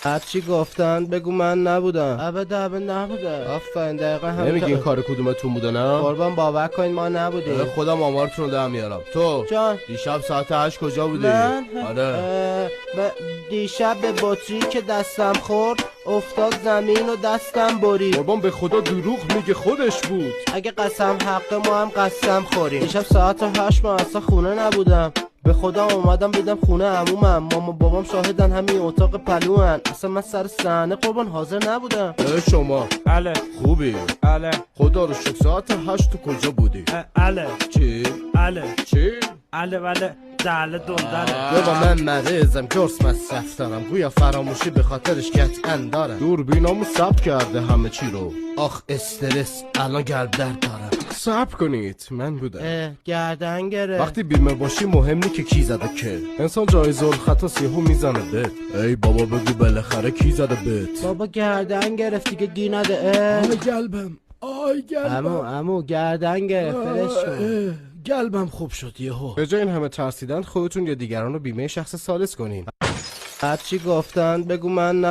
هرچی گفتن بگو من نبودم. ابدا نبوده. آفرین دقیقا همین. نمیگین کار کدومتون بوده نه؟ قربان باور کنین ما نبودیم. خودم آمارتون رو در میارم. تو جان دیشب ساعت 8 کجا بودی؟ من آره دیشب به بطری که دستم خورد افتاد زمین و دستم برید. قربان به خدا دروغ میگه خودش بود. اگه قسم حق ما هم قسم خوریم. دیشب ساعت 8 من اصلا خونه نبودم. به خدا اومدم دیدم خونه عمومم، ماما بابام شاهدن، همین اتاق پلوان. اصلا من سر صحنه قربان حاضر نبودم. شما بله خوبی؟ بله خدا رو شکر ساعت 8 تو کجا بودی؟ بله چی؟ بله چی؟ بله دله دندنه. بابا من مریضم، قرص مصرف دارم، گویا فراموشی به خاطرش قطعا دارم. دوربینامو ثبت کرده همه چی رو. آخ استرس، الان قلب درد دارم. صبر کنید من بودم. گردن گرفت. وقتی بیمه باشی مهم نی که کی زده که، انسان جایزه الخطا یهو میزنه بهت. ای بابا بگو بالاخره کی زده بهت؟ بابا گردن گرفت دیگه دی نده. آی قلبم، آی قلبم، عمو گردن گرفت. فرش کن. قلبم خوب شد یهو. به جای این همه ترسیدن خودتون یا دیگران رو بیمه شخص ثالث کنین. هرچی گفتن بگو من